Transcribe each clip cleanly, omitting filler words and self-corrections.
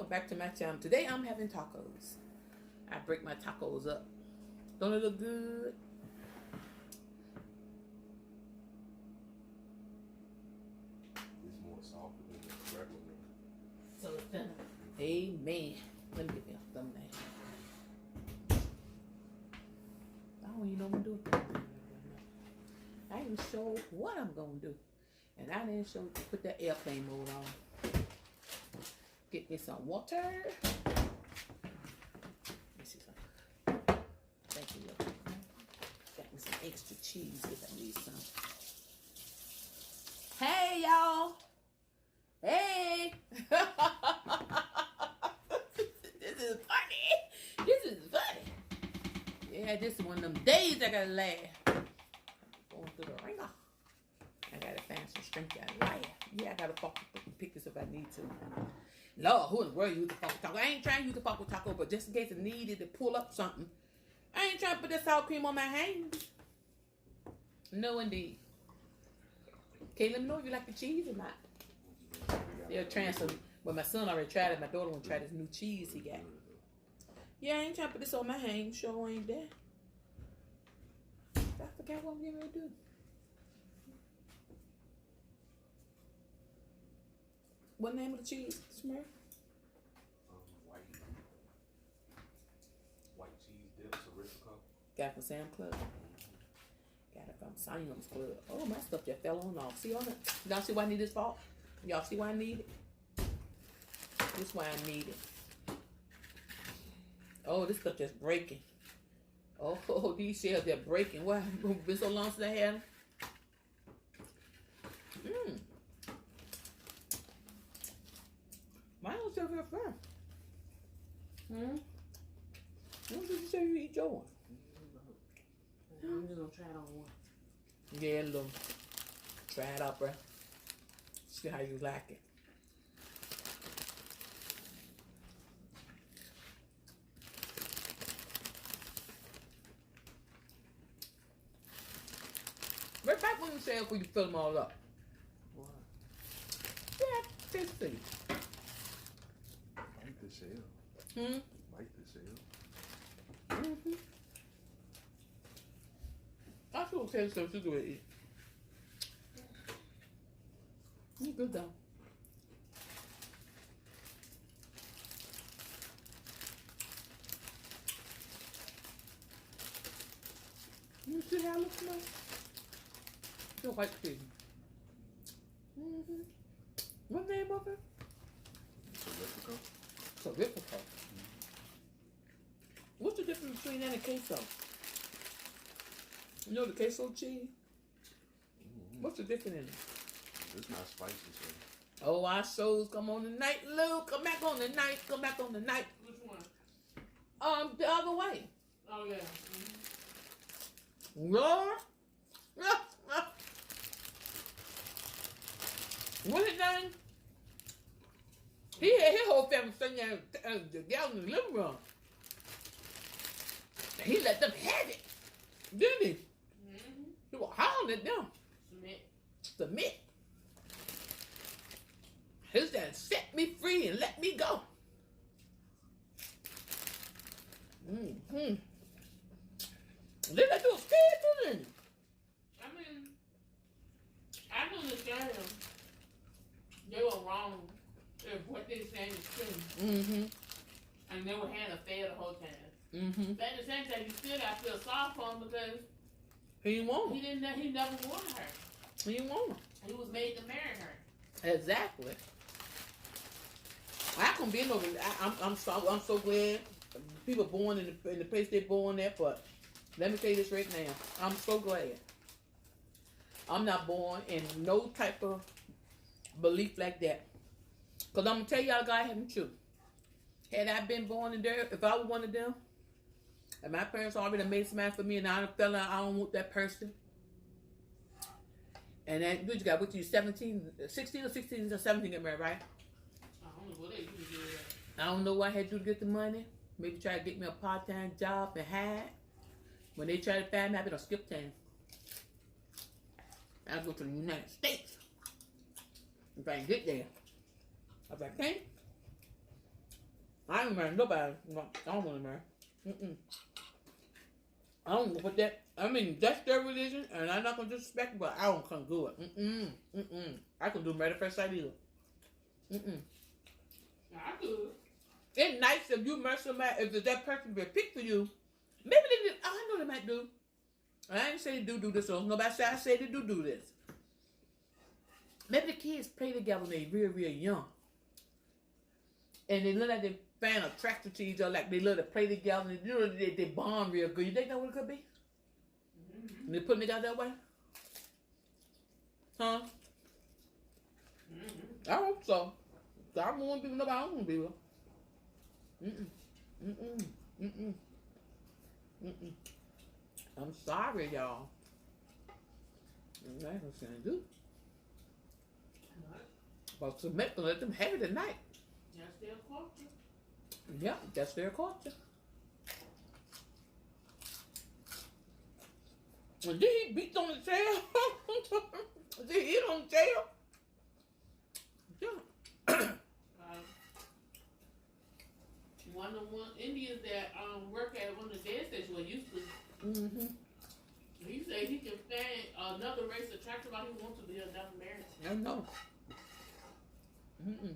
welcome back to my channel. Today I'm having tacos. I break my tacos up. Don't it look good? It's more softer than the regular one. So it's done. Amen. Let me get me a thumbnail. I don't even know what I'm doing. I ain't even sure what I'm gonna do. And I didn't show put that airplane mode on. Get me some water. Let me see something. Thank you. Got me some extra cheese if I need some. Hey y'all. Hey. This is funny. This is funny. Yeah, this is one of them days I gotta laugh. Going through the ringer. I gotta find some strength to laugh. Yeah, I gotta fucking pick this up if I need to. Lord, who in the world use the fucking taco? I ain't trying to use the fucking taco, but just in case it needed to pull up something. I ain't trying to put that sour cream on my hands. No, indeed. Okay, let me know if you like the cheese or not. They're trying some. Well, my son already tried it. My daughter want to try this new cheese he got. Yeah, I ain't trying to put this on my hands. Sure ain't there. I forgot what I'm getting ready to do. What name of the cheese, Smurf? White cheese dips, Arifico. Got it from Sam Club. Got it from Sam's Club. Oh, my stuff just fell on off. See on it? Y'all see why I need this fault? Y'all see why I need it? This is why I need it. Oh, this stuff just breaking. Oh, these shells, they're breaking. Why? It's been so long since I had them. Mine don't still feel firm. When did you say you eat yours? I'm just gonna try it on one. Yeah, little. Try it out, bro. See how you like it. Right back when you say it, when you fill them all up. What? Yeah, taste it. Bite the shell. Bite the shell. I still taste some sugar to eat. It's good though. You see how it looks like? The white cheese. What name of it? It's Arifico. It's a Arifico. What's the difference between that and queso? You know the queso cheese? What's the difference in it? It's not spicy, so. Oh, our shows come on tonight, Lou. Come back on the night. Come back on the night. Which one? The other way. Oh yeah. Lord. What's his name? He had his whole family sitting there together in the living room. He let them have it, didn't he? He was hollering at them. Submit. He said, set me free and let me go. Then they do a schedule, didn't he? I mean, I can understand them. They were wrong if what they saying is true. And they were having a fair the whole time. But at the same time, you still got to feel sorry for him because He didn't want her. he never wanted her. He didn't want her. He was made to marry her. Exactly. I can be no. I'm so glad people born in the place they're born at. But let me tell you this right now. I'm so glad. I'm not born in no type of belief like that. Cause I'm gonna tell y'all, God have me true. Had I been born in there, if I was one of them, and my parents already made some for me, and I felt like I don't want that person. And then you got, what, you 16 or 16 or 17 get married, right? I don't know what they do to do that. I don't know what I had to do to get the money. Maybe try to get me a part-time job and hide. When they try to find me, I better skip town. I go to the United States. If I can get there. If I can't, I ain't marrying nobody. No, I don't want to marry. Mm-mm. I don't know what that. I mean, that's their religion, and I'm not gonna disrespect it, but I don't come do it. Mm-mm. Mm-mm. I can do married at first sight either. Mm-mm. I could. It's nice if you marry somebody, if that person be picked for you. Maybe they did. I know they might do. I ain't say they do this, or nobody say I say they do this. Maybe the kids play together when they real young. And they look like they find attracted to each other, like they love to play together, and you know they bond real good. You think that what it could be? Mm-hmm. They putting together that way? Huh? Mm-hmm. I hope so. I don't want to be with nobody I don't want to be with. Mm-mm. Mm-mm. Mm-mm. Mm-mm. I'm sorry, y'all. I ain't gonna do. But to let them have it tonight. That's their culture. Yeah, that's their culture. And did he beat on the tail? Did he hit on the tail? Yeah. One of the Indians that work at one of the gas stations used to. Mm-hmm. He said he can find another race attractive how he wants to be another marriage. I know. Mm-mm.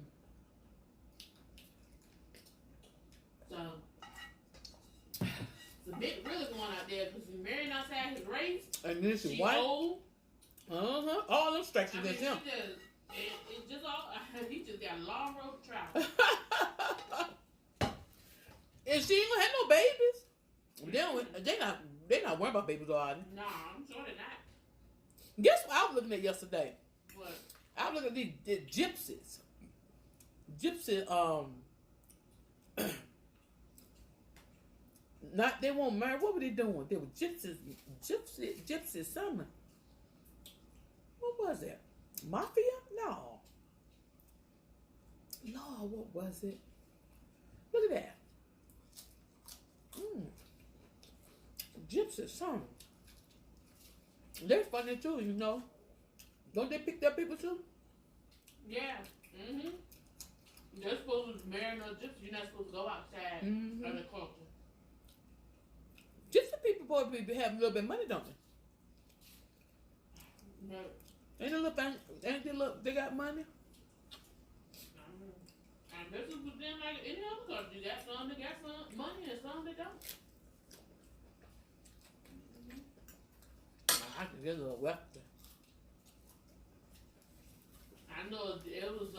So, it's a bit really going out there because he's marrying outside his race. And this is she white. old. Uh-huh. All them strikes against him. It's just all, he just got a long road to travel. And she ain't gonna have no babies. They not worrying about babies already. No, I'm sure they're not. Guess what I was looking at yesterday? What? I was looking at these gypsies. Not they won't marry. What were they doing? They were gypsies something. What was it? Mafia? No. Lord, what was it? Look at that. Gypsies something. They're funny too, you know. Don't they pick their people too? Yeah. Mm-hmm. You're supposed to marry no gypsy. You're not supposed to go outside of the culture. Gypsy people probably have a little bit of money, don't they? No. Ain't they got money? And this is with them like any other country. You got some that got some money and some that don't. I can get a little wealthy. I know it was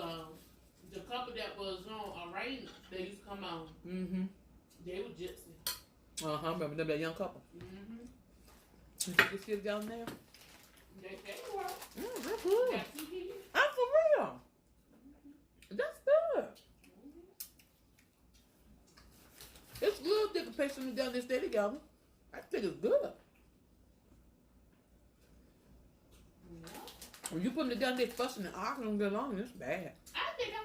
the couple that was on Arena. They used to come on. Mm-hmm. They were gypsy. I remember them, that young couple. Mm-hmm. You see it down there? They were. That's good. Got 2 kids. I'm for real. That's good. It's good they can pay something down there, stay together. I think it's good. When you put them down there fussing and arguing, get along, it's bad. I think I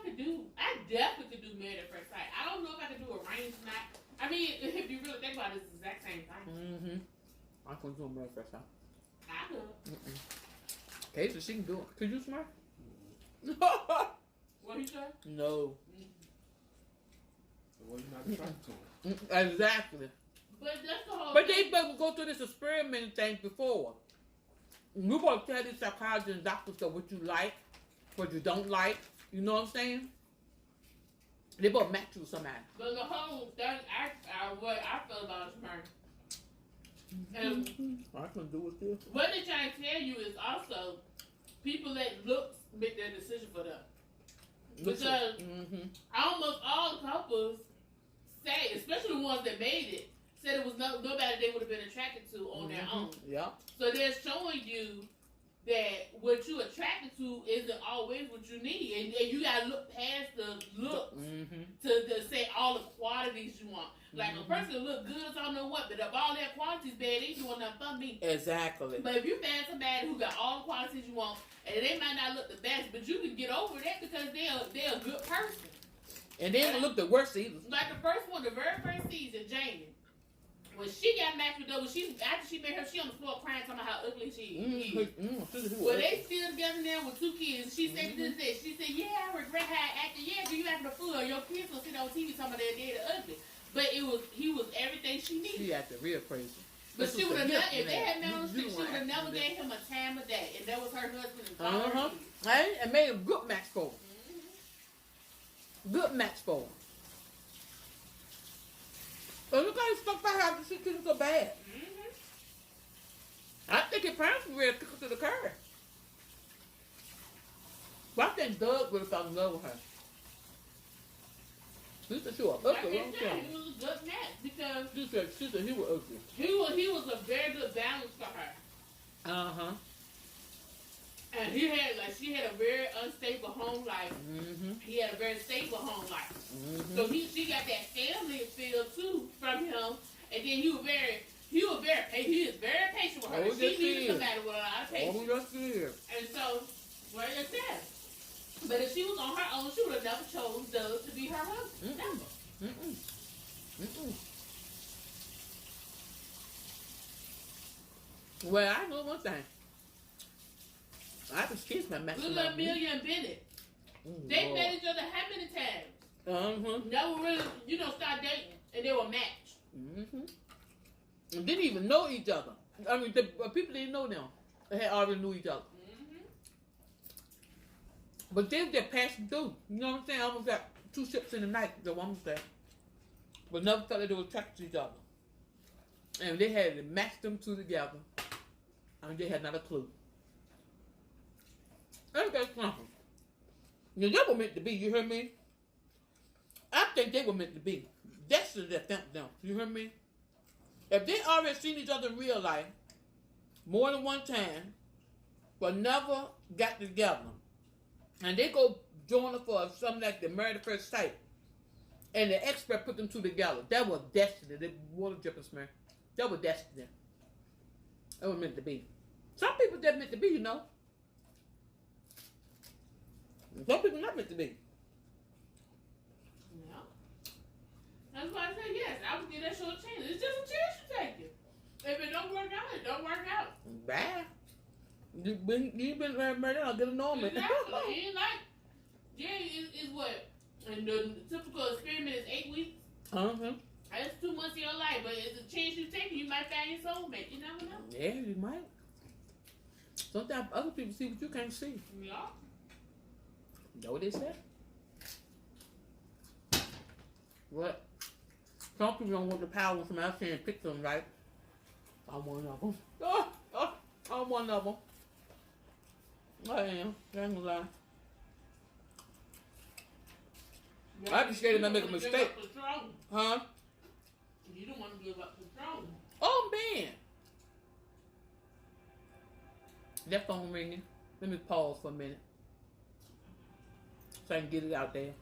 definitely could do married at first sight. I don't know if I could do arranged or not. I mean, if you really think about it, it's the exact same thing. Mm-hmm. I couldn't do married first time. I could. Okay, so she can do it. Could you smart? What you say? No. Well, you're not attracted to him. Exactly. But that's the whole But thing. they go through this experiment thing before. You want to tell these psychologists and doctors stuff what you like, what you don't like. You know what I'm saying? They both match you with somebody. But the whole thing, what I feel about is murder. And I can do it too. what they're trying to tell you is also people that looks make their decision for them. Because almost all couples say, especially the ones that made it, said it was nobody they would have been attracted to on their own. Yeah. So they're showing you that what you're attracted to isn't always what you need. And you got to look past the looks to say all the qualities you want. Like a person look good as I don't know what, but if all their qualities bad, they ain't doing nothing for me. Exactly. But if you find somebody who got all the qualities you want, and they might not look the best, but you can get over that because they're a good person. And they don't look the worst either. Like the first one, the very first season, Jamie. When she got matched with Doug, after she met her, she on the floor crying, talking about how ugly she is. Well, they still together now with 2 kids. She said this. She said, "Yeah, I regret how I acted. Yeah, you acting a fool. Your kids will sit on TV talking about their daddy ugly." But he was everything she needed. She acted real crazy. But she would have never, if they had met on the street, she would have never gave him a time of day, and that was her husband. And made a good match for her. Good match for her. But look how he stuck by her after she treated him so bad. I think his parents were ready to kick her to the curb. But I think Doug would have fell in love with her. He said she was ugly. He was a good match because she said he was ugly. He was a very good balance for her. And she had a very unstable home life. He had a very stable home life. So she got that family feel too from him. And then he is very patient with her. She needed somebody with a lot of patience. And so, where is that? But if she was on her own, she would have never chose Doug to be her husband. Never. Well, I know one thing. I just kissed my match. Little Amelia and Bennett. They met each other how many times? Never really, start dating, and they were matched. And didn't even know each other. I mean, the people didn't know them. They had already knew each other. But they were just passing through. You know what I'm saying? Almost got 2 ships in the night, the woman said. But never thought that they were attracted to each other. And they had to match them two together. And they had not a clue. Ain't that something? Now, they were meant to be, you hear me? I think they were meant to be. That's that them, you hear me? If they already seen each other in real life more than one time, but never got together, and they go join her for something like the Married at First Sight, and the expert put them two together, that was destiny. The water dripping smear. That was destiny. That was meant to be. Some people just meant to be, you know. Some people not meant to be. No. That's why I say yes. I would give that show a chance. It's just a chance you take it. If it don't work out, it don't work out. Bye. You've been married, I'll get a normal. Exactly. It ain't like, it's what? And the typical experiment is 8 weeks. That's 2 months of your life, but it's a chance you take. You might find your soulmate. You never know. Yeah, you might. Sometimes other people see what you can't see. Yeah. Know what they said? What? Some people don't want the power from out here and pick them, right? I'm one of them. I'm one of them. I am. I ain't gonna lie. I just scared I make a mistake. Huh? You don't want to give up control. Oh, man. That phone ringing. Let me pause for a minute so I can get it out there.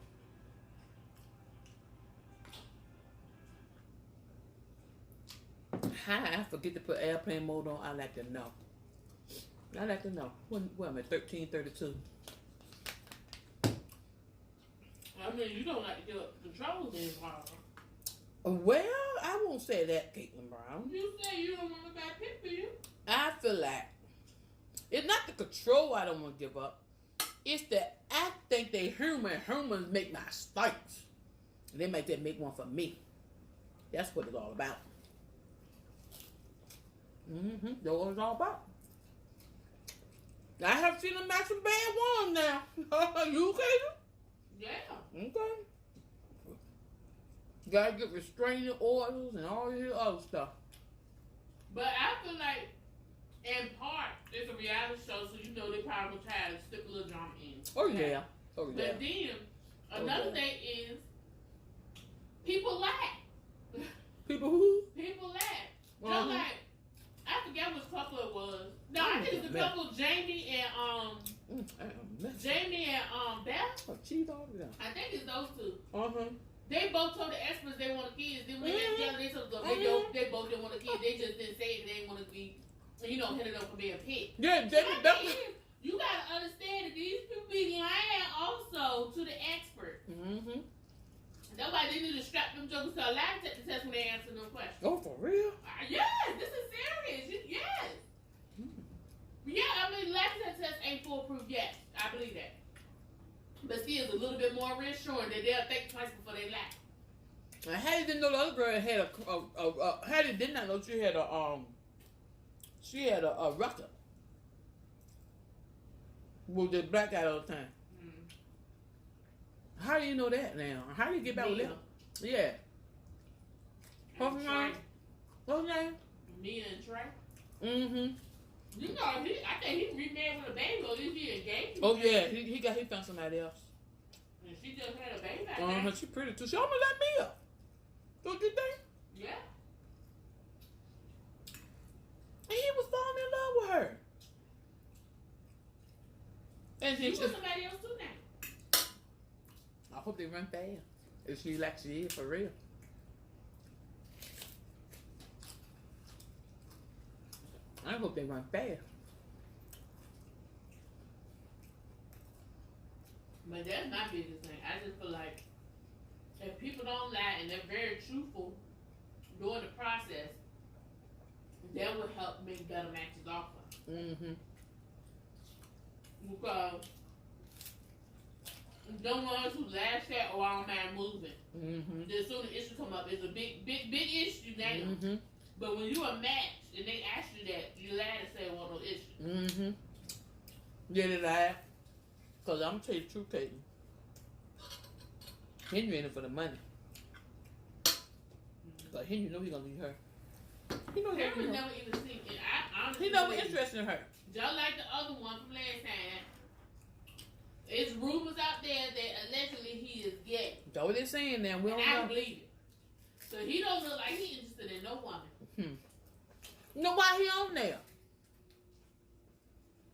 Hi, I forget to put airplane mode on. I like to know. I like to know. What am I, 1332? I mean, you don't like to give up control then, Paul. Well, I won't say that, Caitlin Brown. You say you don't want nobody to pick for you. I feel like it's not the control I don't want to give up. It's that I think they human. Humans make my spikes. And they might just make one for me. That's what it's all about. That's what it's all about. I have seen them match some bad ones now. You okay? Yeah. Okay. Gotta get restraining orders and all this other stuff. But I feel like, in part, it's a reality show, so you know they probably try to stick a little drama in. Oh, yeah. Oh, yeah. But then, another thing is, people laugh. People who? People laugh. Just like, I forget which couple it was. No, I think it's the couple Jamie and Beth. Oh, cheese on them. I think it's those two. They both told the experts they wanted kids. Then when they together, they told them they both didn't want a kid. They just didn't say it. They didn't want to be, headed up for being picked. Yeah, Jamie Beth. You gotta understand that these people be lying also to the expert. That's why they need to strap them jokers to a lie detector test when they answer them questions. Oh, for real? showing that they'll think twice before they lie. And Hattie didn't know the other girl had Hattie did not know she had a record with the black guy all the time. How do you know that now? How do you get back with that? Yeah. What's his name? What's his name? Mia and Trey. Mm-hmm. You know, I think he remarried with a baby, or is he engaged? Oh yeah, he found somebody else. And she just had a baby. She pretty too. She almost like Mia. Don't you think? Yeah. And he was falling in love with her. And She was somebody else too now. I hope they run fast. If she like she is for real. I hope they run fast. But that's my biggest thing. I just feel like if people don't lie and they're very truthful during the process, that would help make better matches offer. Mm-hmm. Because the ones who laugh at or I don't mind moving. Mm-hmm. The sooner issue come up, it's a big issue now. Mm-hmm. But when you a match and they ask you that, you lie and say it wasn't no issue. Mm-hmm. Yeah, they lie. Because I'm going to tell you the truth, Katie. Henry in it for the money. But Henry know he going to leave her. He know Henry never even seen it. I honestly he never interested in her. just like the other one from last time. It's rumors out there that allegedly he is gay. That's what they're saying now. We don't And I know. believe it. So he don't look like he interested in no woman. You know why he on there?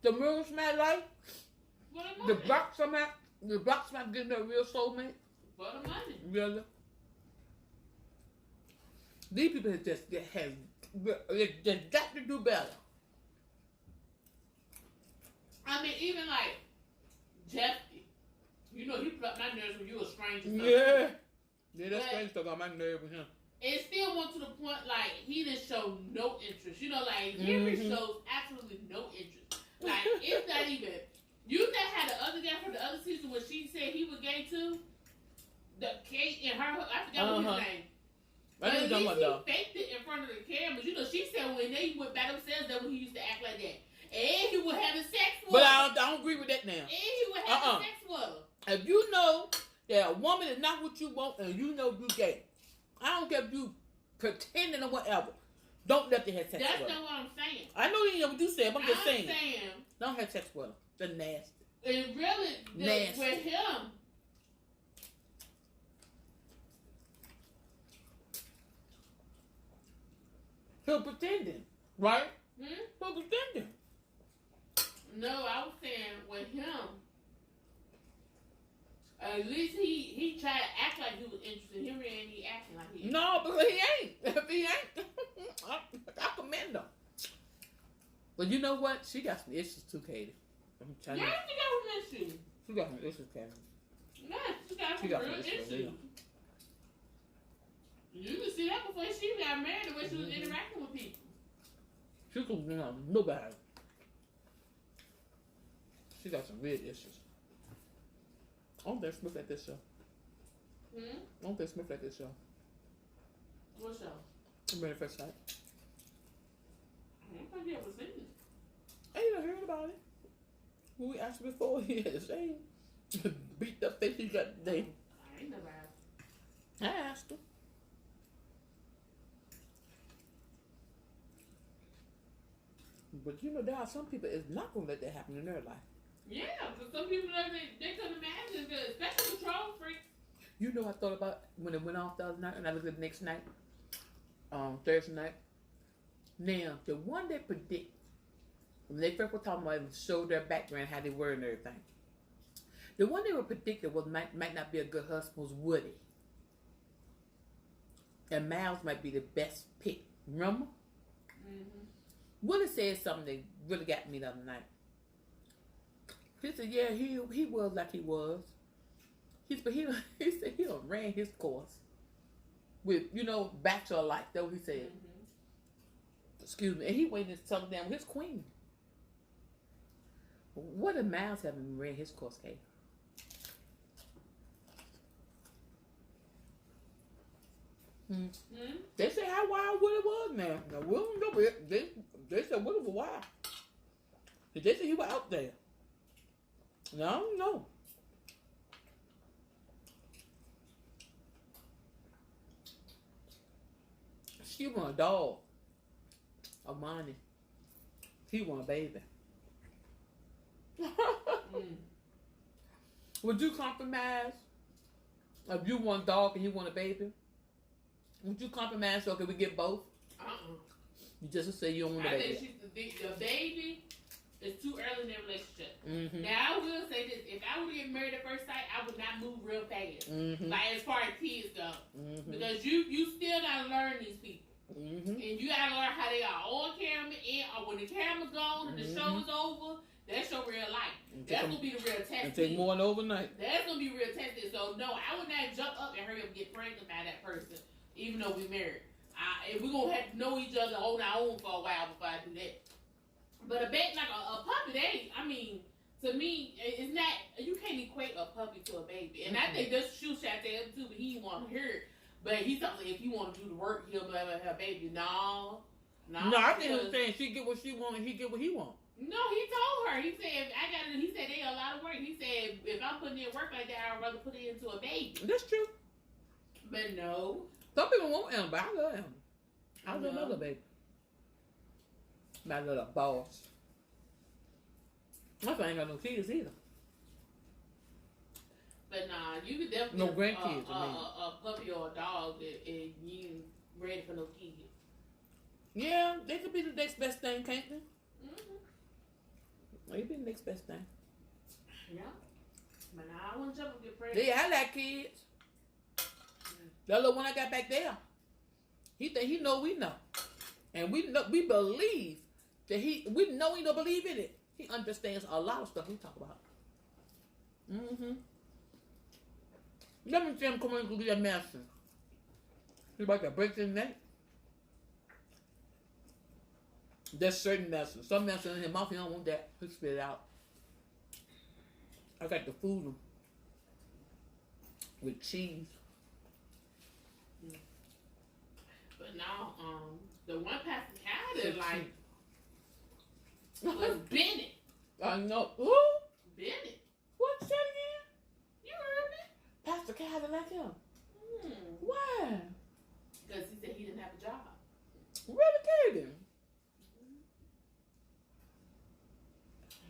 The moon smell like For the the money. blacksmith getting a real soulmate. For the money. Really? These people have just got to do better. I mean, even like Jeffy. You know, he plucked my nerves when you were a stranger. Yeah, that's But- strange stuff on my nerve with him. It still went to the point like he didn't show no interest. You know, like Henry shows absolutely no interest. Like it's not even. You know how the other guy from the other season when she said he was gay too. The Kate and her, I forgot what his name. I know what you're talking about, though. He faked it in front of the cameras. You know, she said when they went by themselves, that when he used to act like that, and he would have sex with But her. I don't agree with that now. And he would have sex with her. If you know that a woman is not what you want and you know you gay, I don't care if you pretending or whatever. Don't let them have sex That's with her. not what I'm saying. I know you know what you said, but I'm just saying. saying. Don't have sex with her. They're nasty. And really, Nasty. with him, He'll pretending, right? hmm? He'll pretending. No, I was saying with him, at least he tried to act like he was interested. Henry ain't he acting like he is. No, because he ain't. If he ain't, I commend him. But you know what? She got some issues too, Katie. I'm Yeah, telling she you. got some issues. She got some issues, Katie. Yeah, she got She some got real some issues. issues. You can see that before she got married, the way she was interacting with people. She could, nobody. She got some weird issues. I don't think Smith at this show. Hmm? I don't think Smith at this show. What show? I'm ready for sight. I don't think you ever seen it. I ain't even heard about it. When we asked him before, he had the same beat up face he got today. I ain't never asked. I asked him. But you know, there are some people that's not going to let that happen in their life. Yeah, because some people, they couldn't imagine, especially control freaks. You know, I thought about when it went off the other night, and I looked at the next night, Thursday night. Now, the one that predict, when they first were talking about it, showed their background, how they were and everything. The one they were predicting might not be a good husband was Woody. And Miles might be the best pick. Remember? Mm-hmm. Woody said something that really got me the other night. He said, yeah, he was like he was. He said he done ran his course with, bachelor life. That's what he said. Mm-hmm. Excuse me. And he waited to settle down with his queen. What if Miles haven't ran his course, Kate? They say how wild Willie was now. Now we don't know, but they said Willie was wild. They said he was out there. Now I don't know. She want a dog. Amani. He want a baby. Would you compromise if you want a dog and he want a baby? Would you compromise so can we get both? You just say you don't want a baby. I think the baby is too early in their relationship. Now I will say this: if I were to get married at first sight, I would not move real fast. Like as far as kids go, because you still gotta learn these people, and you gotta learn how they are on camera and or when the camera's gone and the show is over. That's your real life. That's gonna be the real test. It take more than overnight. That's gonna be real tested. So no, I would not jump up and hurry up and get pregnant by that person, even though we married. If we're gonna have to know each other on our own for a while before I do that. But a baby, like a puppy, I mean, to me, it's not. You can't equate a puppy to a baby. And I think that's shoe shot there too. But he didn't want to hear it. But he's something. If he want to do the work, he'll let her baby. No. I think he was saying she get what she want and he get what he want. No, he told her. He said, he said they a lot of work. He said, if I'm putting in work like that, I'd rather put it into a baby. That's true. But no. Some people want him, but I love him. I love another baby. My little boss. My son ain't got no kids either. But nah, you could definitely no grandkids. A puppy or a dog if you ready for no kids. Yeah, they could be the next best thing, can't they? Maybe the next best thing. Yeah. But nah, I wouldn't jump and get pregnant. Yeah, I like kids. That little one I got back there. He think he know we know. And we believe that we know he don't believe in it. He understands a lot of stuff we talk about. Let me see him come in and do that medicine. He's about to break his neck. There's certain medicine. Some medicine in his mouth, he don't want that. He spit it out. I got to food him with cheese. But now, the one Pastor Cal like was Bennett. I know. Who? Bennett. What's that again? You heard me? Pastor Cal didn't like him. Why? Because he said he didn't have a job. Really, Kaden?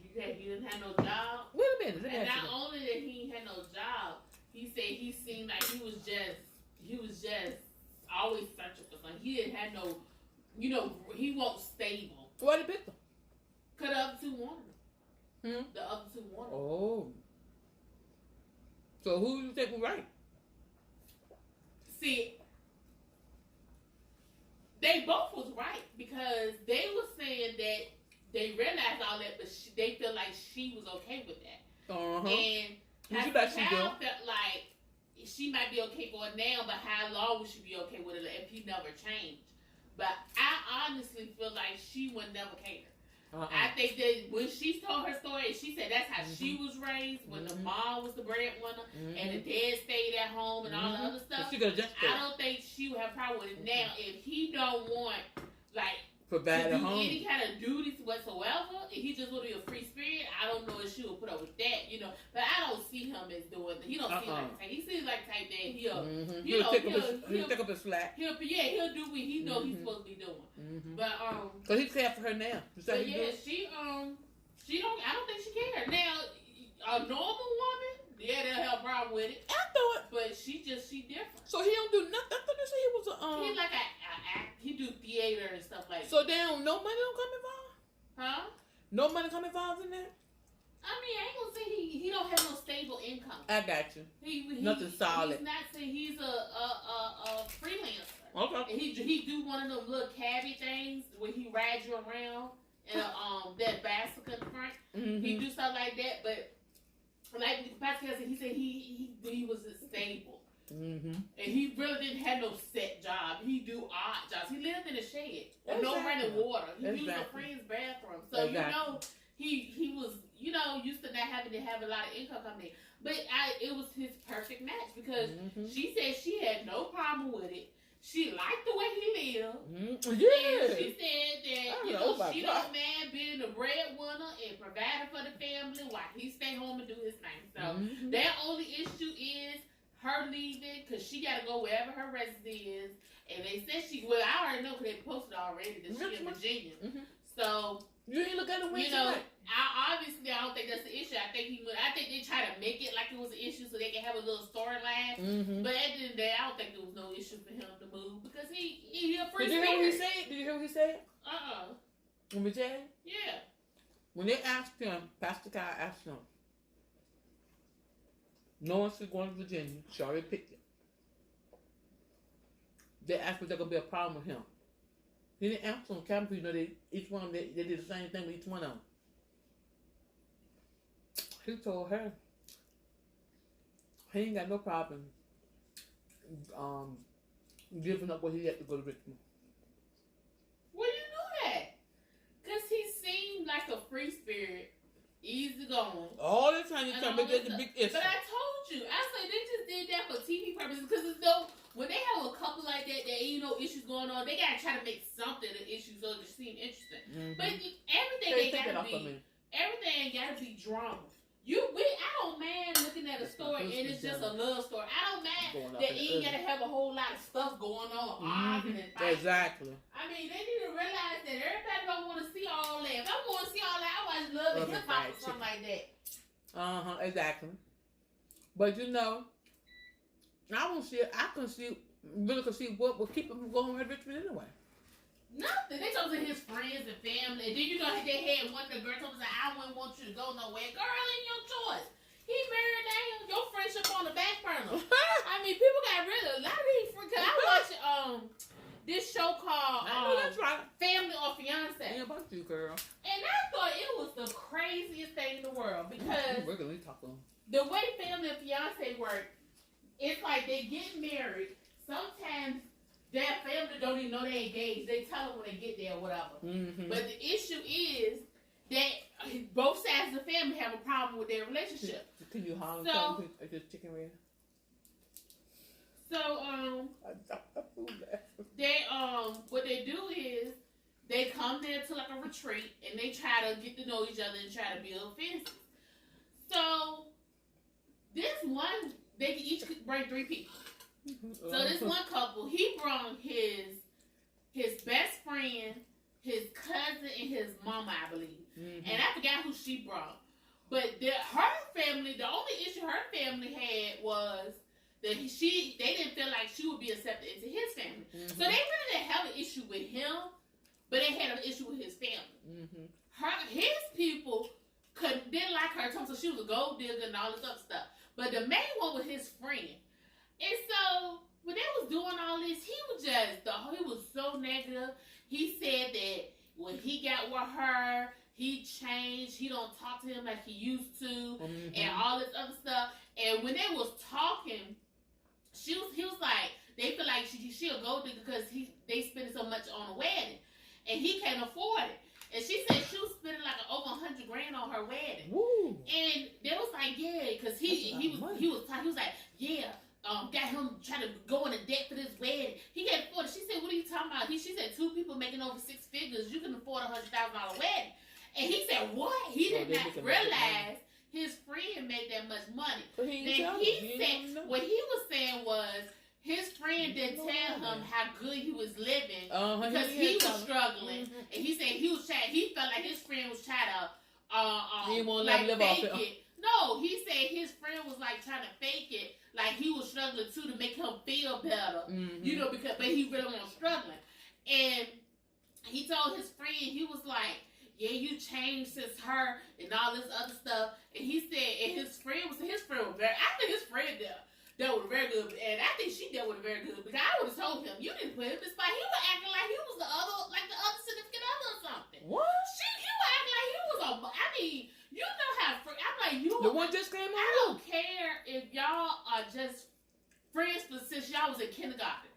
He said he didn't have no job. Wait a minute. And not only that he had no job, he said he seemed like he was just always searching for something. He didn't have no, he wasn't stable. Why did pick them? Because the other two wanted him. The other two wanted him. Oh. So who do you think was right? See, they both was right because they were saying that they realized all that, but they feel like she was okay with that. And Pastor Cal felt like she might be okay for it now, but how long would she be okay with it if he never changed? But I honestly feel like she would never care. I think that when she told her story, she said that's how she was raised, when the mom was the breadwinner and the dad stayed at home and all the other stuff. I don't think she would have a problem with it now if he don't want, provide to at do home. any kind of duties whatsoever. If he just want to be a free spirit, I don't know if she will put up with that, But I don't see him as doing. He don't seem like the type. He seems like the type that he'll pick up his slack. He'll do what he know he's supposed to be doing. But so he cared for her now. But yeah, she don't. I don't think she cares. Now, a normal woman, yeah, they'll have a problem with it. I thought, but she different. So he don't do nothing. I thought they said he was a He like he do theater and stuff like that. So no money don't come involved? Huh? No money come involved in that? I mean, I ain't gonna say he don't have no stable income. I got you. Nothing solid. He's not saying he's a freelancer. Okay. And he do one of those little cabbie things where he rides you around in that bicycle in front. He do stuff like that, but like Pascal said, he said he was stable. And he really didn't have no set job. He do odd jobs. He lived in a shed with no running water. He used a friend's bathroom. So he was used to not having to have a lot of income coming in. But it was his perfect match because she said she had no problem with it. She liked the way he lived. Yeah. And she said that, she don't mind being the breadwinner and providing for the family while he stay home and do his thing. So their only issue is her leaving because she got to go wherever her residence is. And they said I already know because they posted already that she in Virginia. So, you ain't look at the window. I don't think that's the issue. I think they try to make it like it was an issue so they can have a little storyline. But at the end of the day, I don't think there was no issue for him to move because he a free spirit. Did you hear what he said? Let me tell you? Yeah. When they asked him, Pastor Kyle asked him, knowing she's going to Virginia, she already picked it. They asked if there could be a problem with him. He didn't answer on camera. Each one of them, they did the same thing with each one of them. He told her he ain't got no problem giving up what he had to go to Richmond. Well, you know that. Because he seemed like a free spirit, easy going. All the time you tell me there's a big issue. But I told you, I said they just did that for TV purposes because when they have a couple like that, there ain't no issues going on, they got to try to make something an issue so it seem interesting. But everything got to be drama. I don't mind looking at a story and it's just a love story. I don't mind that ain't got to have a whole lot of stuff going on, arguing and fighting. Exactly. I mean, they need to realize that everybody don't want to see all that. If I want to see all that, I watch Love and Hip Hop or something like that. Exactly. But I can see what will keep him from going to Richmond anyway. Nothing. They told his friends and family. And then they had one of the girls told us, I wouldn't want you to go nowhere. Girl, ain't your choice. He married down your friendship on the back burner. I mean, people got a lot of these friends. Cause I watched this show called Family or Fiance. Ain't about you, girl. And I thought it was the craziest thing in the world because we're gonna talk on the way Family and Fiance work, it's like they get married. Sometimes their family don't even know they engaged. They tell them when they get there or whatever. But the issue is that both sides of the family have a problem with their relationship. Can you holler this chicken red? So what they do is they come there to like a retreat and they try to get to know each other and try to build fences. So this one, they can each bring 3 people. So this one couple, he brought his best friend, his cousin, and his mama, I believe. And I forgot who she brought. But her family, the only issue her family had was that they didn't feel like she would be accepted into his family. So they really didn't have an issue with him, but they had an issue with his family. His people didn't like her, so she was a gold digger and all this other stuff. But the main one was his friend. And so when they was doing all this, he was so negative. He said that when he got with her, he changed. He don't talk to him like he used to, and all this other stuff. And when they was talking, he was like, they feel like she'll go there because they spending so much on a wedding, and he can't afford it. And she said she was spending like over $100,000 on her wedding. Woo. And they was like, yeah, because he was like, yeah. Got him trying to go into debt for this wedding. He can't afford it. She said, what are you talking about? She said 2 people making over 6 figures. You can afford $100,000 wedding. And he said, what? He did not realize his friend made that much money. Then he said, what he was saying was, his friend didn't tell him how good he was living because he was struggling. And he said he felt like his friend was trying to fake it. No, he said his friend was like trying to fake it, like he was struggling too to make him feel better. But he really wasn't struggling. And he told his friend, he was like, yeah, you changed since her and all this other stuff. And he said, and his friend was very, I think his friend dealt with it very good. And I think she dealt with it very good. Because I would have told him, you didn't put him in the spot. He was acting like he was the other significant other or something. What? He was acting like he was you know how, I'm like, the one just came out. I don't care if y'all are just friends since y'all was in kindergarten.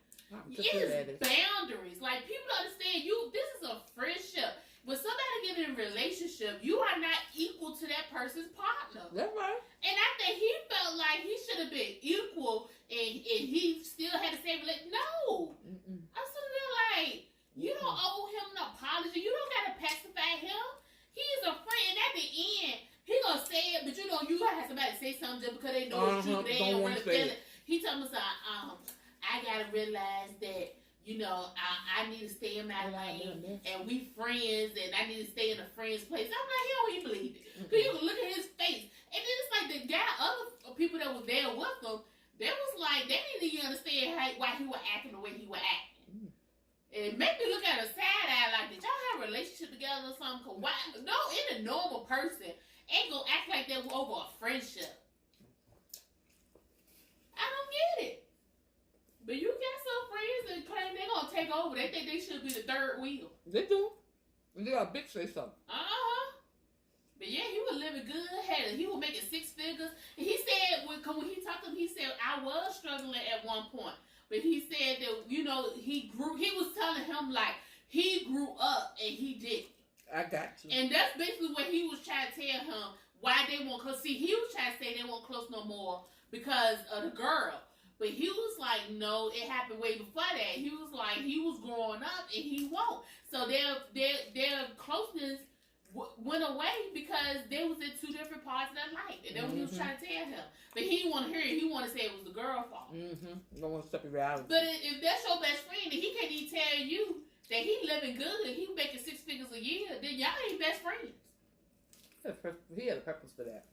It's boundaries. Like, people don't understand this is a friendship. When somebody get in a relationship, you are not equal to that person's partner. That's right. And I think he felt like he should have been equal and he still had the same relationship. No. don't owe him an apology. You don't gotta pacify him. He's a friend. At the end, he gonna say it, but you know you gotta have somebody say something just because they know it's true. They ain't really feel it. He told me, I gotta realize that, you know, I need to stay in my lane, and we friends, and I need to stay in a friend's place. I'm like, he don't even believe it. Because you can look at his face. And then it's like the guy, other people that was there with him, they was like, they didn't even understand why he was acting the way he was acting. It made me look at a side eye like, did y'all have a relationship together or something? Cause why? No, any normal person ain't gonna act like that over a friendship. I don't get it. But you got some friends that claim they're gonna take over. They think they should be the third wheel. They do. They got a big say something. But yeah, he was living good. He was making 6 figures. And he said when he talked to him, he said, I was struggling at one point. But he said that, you know, he grew. He was telling him like he grew up and he did. I got you. And that's basically what he was trying to tell him why they won't close. See, he was trying to say they won't close no more because of the girl. But he was like, no, it happened way before that. He was like, he was growing up and he won't. So their closeness went away because they was in 2 different parts of their life. And that's what he was trying to tell him. But he didn't want to hear it. He wanted to say it was the girl's fault. Don't want to step around. But if that's your best friend and he can't even tell you that he living good and he making 6 figures a year, then y'all ain't best friends. He had a purpose for that.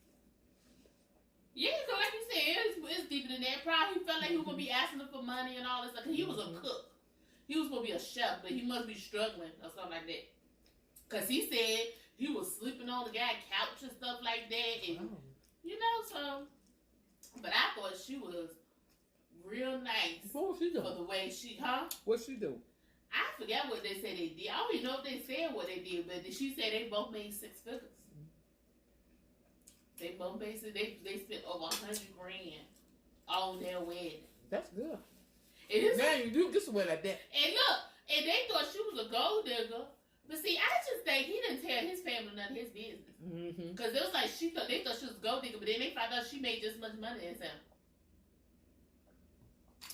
Yeah, because like you said, it's deeper than that. Probably he felt like he was going to be asking him for money and all this stuff. Cause he was a cook. He was going to be a chef, but he must be struggling or something like that. Because he said he was sleeping on the guy's couch and stuff like that. And, you know, so. But I thought she was real nice. What was she doing? For the way she, What'd she do? I forgot what they said they did. I don't even know if they said what they did, but she said they both made 6 figures. They both basically they spent over $100,000 on their wedding. That's good. Man, you do get some way like that. And look, and they thought she was a gold digger. But see, I just think he didn't tell his family none of his business. Because it was like they thought she was a gold digger, but then they found out she made just as much money as him.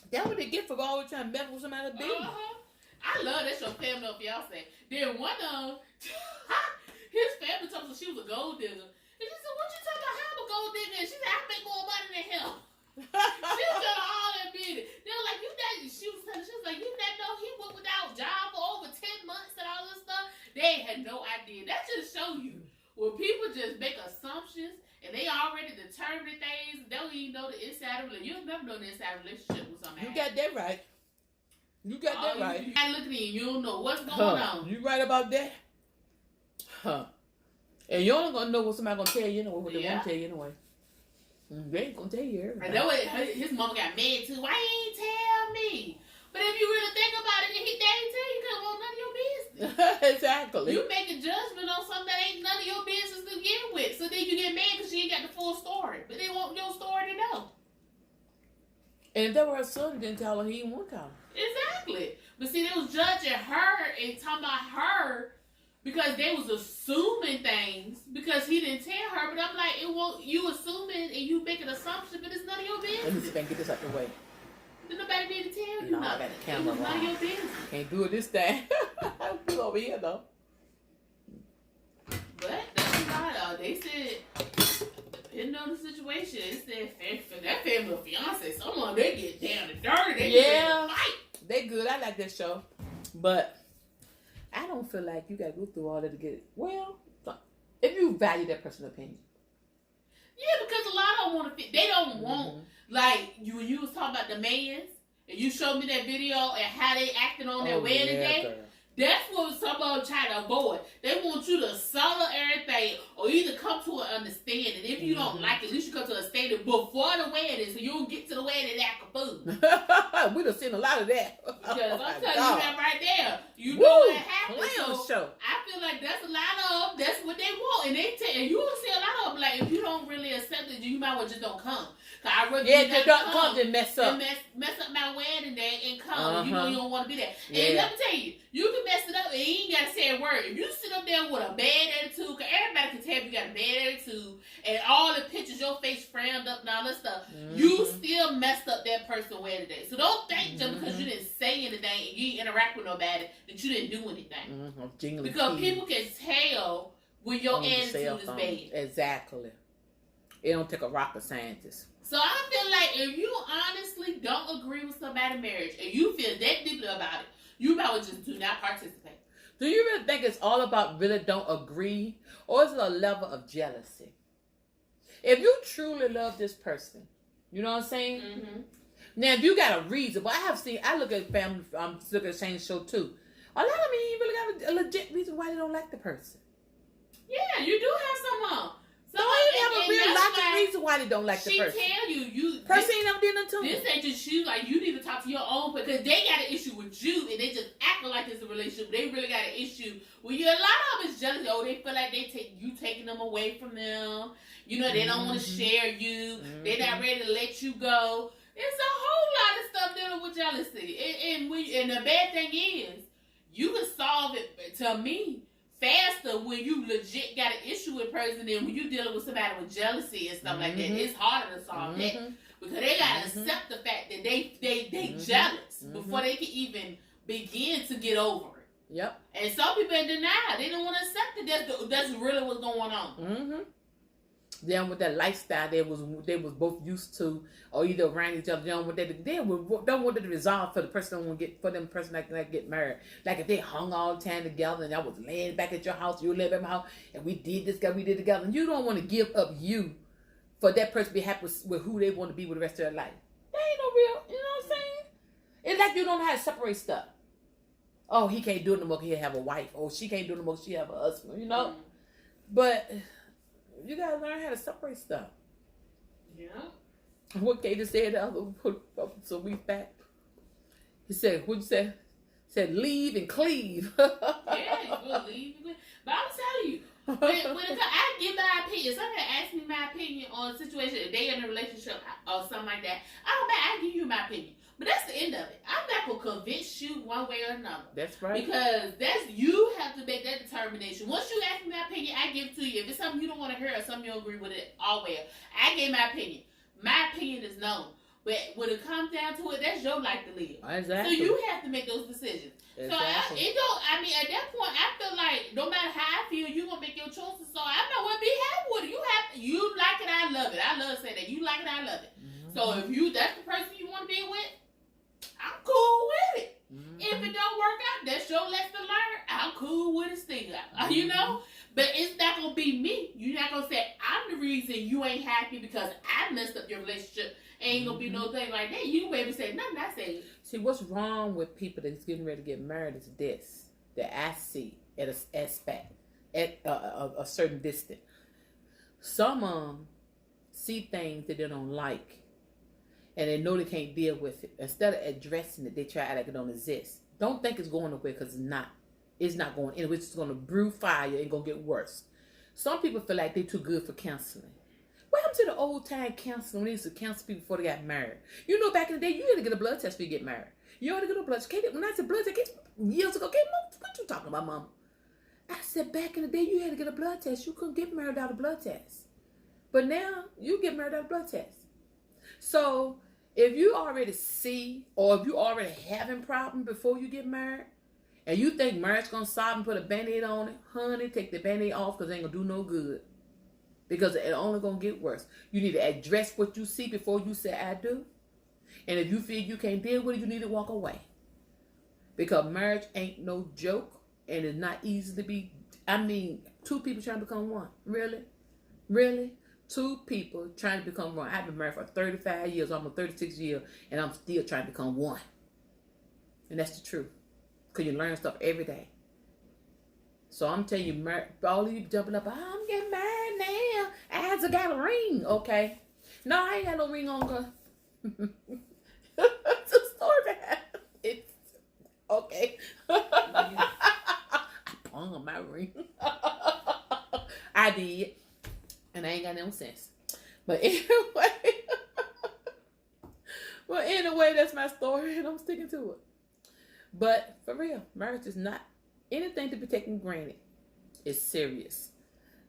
That's what they get for always trying to meddle with somebody's business. I love that your family up, y'all say. Then one of them, his family told her she was a gold digger. And she said, what you talking about? How I'm a gold digger? And she said, I make more money than him. She was just all admitted. They were like, she was like, you not know he went without a job for over 10 months and all this stuff. They had no idea. That just show you when people just make assumptions and they already determined things, they don't even know the inside of it. You'll never know the inside relationship with somebody. You got that right. You got that right. You looking in, you don't know what's going on. You right about that? And you only gonna know what somebody gonna tell you anyway, what they won't tell you anyway. They ain't gonna tell you everything. And that way, his mama got mad too. Why you ain't tell me? But if you really think about it, they ain't tell you because it wasn't none of your business. Exactly. You make a judgment on something that ain't none of your business to begin with. So then you get mad because she ain't got the full story. But they want your story to know. And if that were her son, didn't tell her, he didn't want to tell her. Exactly. But see, they was judging her and talking about her because they was assuming things because he didn't tell her. But I'm like, you assuming and you make an assumption, but it's none of your business. Let me see if I can get this out the way. Then nobody need to tell you no, nothing. I got the camera it's none of your business. Can't do it this time. I'll do it over here though. But that's about it. They said, depending on the situation, it said for that family of fiance, someone they get down and dirty. They get fight. They good. I like that show, but I don't feel like you got to go through all that to get it. Well, if you value that person's opinion. Yeah, because a lot of them want to fit. They don't want, like, you was talking about the mans, and you showed me that video and how they acting on their wedding day. Girl. That's what some of them trying to avoid. They want you to sell everything or either come to an understanding. If you don't like it, at least you come to a understanding before the wedding so you don't get to the wedding and act a fool. We done seen a lot of that. Because I'm telling you that right there. You know what happened. So I feel like that's a lot of them. That's what they want. And you will see a lot of them. Like, if you don't really accept it, you might well just don't come. They don't come to mess up. Mess up my wedding day and come. You know you don't want to be there. And let me tell you, you can mess it up and you ain't got to say a word. If you sit up there with a bad attitude, because everybody can tell you got a bad attitude and all the pictures, your face framed up and all that stuff. You still messed up that person's wedding day. So don't think just because you didn't say anything and you didn't interact with nobody that you didn't do anything. Because people can tell when your attitude is bad. Exactly. It don't take a rocket scientist. So I feel like if you honestly don't agree with somebody's marriage and you feel that deeply about it, you probably just do not participate. Do you really think it's all about really don't agree? Or is it a level of jealousy? If you truly love this person, you know what I'm saying? Mm-hmm. Now, if you got a reason, but I look at family, I'm looking at Shane's show too. A lot of them ain't really got a legit reason why they don't like the person. Yeah, you do have some. So you have a real logical reason why they don't like the person. She tell you person ain't never did nothing to this ain't just you. Like, you need to talk to your own, because they got an issue with you and they just acting like it's a relationship. They really got an issue with you. A lot of them is jealousy. Oh, they feel like you taking them away from them. You know, they don't want to share you. They're not ready to let you go. It's a whole lot of stuff dealing with jealousy. And the bad thing is, you can solve it, to me, faster when you legit got an issue with a person than when you dealing with somebody with jealousy and stuff like that. It's harder to solve that because they gotta accept the fact that they jealous before they can even begin to get over it. Yep. And some people in denial. They don't want to accept that that's really what's going on. Then with that lifestyle they was both used to, or either around each other, they don't want it to resolve for the person that get married. Like if they hung all the time together and I was laying back at your house, you live at my house, and we did together, and you don't want to give up you for that person to be happy with who they want to be with the rest of their life. That ain't no real, you know what I'm saying? It's like you don't know how to separate stuff. Oh, he can't do it no more, he'll have a wife. Oh, she can't do it no more, she have a husband, you know? But you gotta learn how to separate stuff. Yeah. What Katie said the other some weeks back. He said, "What'd you say?" Said, "Leave and cleave." Yeah, you will leave. But I'm telling you, I give my opinion. Somebody asks me my opinion on a situation, if they in a relationship or something like that, I give you my opinion. But that's the end of it. I'm not gonna convince you one way or another. That's right. Because you have to make that determination. Once you ask me my opinion, I give it to you. If it's something you don't want to hear or something you don't agree with it, always. I gave my opinion. My opinion is known. But when it comes down to it, that's your life to live. Exactly. So you have to make those decisions. Exactly. So at that point, I feel like no matter how I feel, you're gonna make your choices. So I'm not gonna be happy with it. You like it, I love it. I love to say that. You like it, I love it. So if that's the person you want to be with, I'm cool with it. If it don't work out, that's your lesson learned. I'm cool with it still. You know? But it's not going to be me. You're not going to say, I'm the reason you ain't happy because I messed up your relationship. Ain't going to be no thing like that. You baby say, nothing I say. See, what's wrong with people that's getting ready to get married is this. That I see at a certain distance. Some see things that they don't like. And they know they can't deal with it. Instead of addressing it, they try to act like it don't exist. Don't think it's going nowhere, because it's not. It's not going anywhere. It's just going to brew fire and going to get worse. Some people feel like they're too good for counseling. What happened to the old time counseling when they used to counsel people before they got married? You know, back in the day, you had to get a blood test before you get married. You had to get a blood test. When I said blood test, years ago, what you talking about, Mama? I said back in the day, you had to get a blood test. You couldn't get married without a blood test. But now, you get married without a blood test. So if you already see, or if you already having problems before you get married, and you think marriage gonna solve and put a band-aid on it, honey, take the band-aid off, because it ain't gonna do no good. Because it only gonna get worse. You need to address what you see before you say I do. And if you feel you can't deal with it, you need to walk away. Because marriage ain't no joke, and it's not easy to be. Two people trying to become one. Really? Really? Two people trying to become one. I've been married for 35 years, almost 36 years, and I'm still trying to become one. And that's the truth. Because you learn stuff every day. So I'm telling you, all of you jumping up, I'm getting married now. I just got a ring. Okay. No, I ain't got no ring on her. It's a story behind it. Okay. I pawned my ring. I did. And I ain't got no sense. But anyway, that's my story, and I'm sticking to it. But for real, marriage is not anything to be taken for granted. It's serious.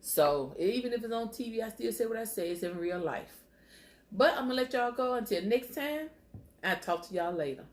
So even if it's on TV, I still say what I say. It's in real life. But I'm going to let y'all go. Until next time, I'll talk to y'all later.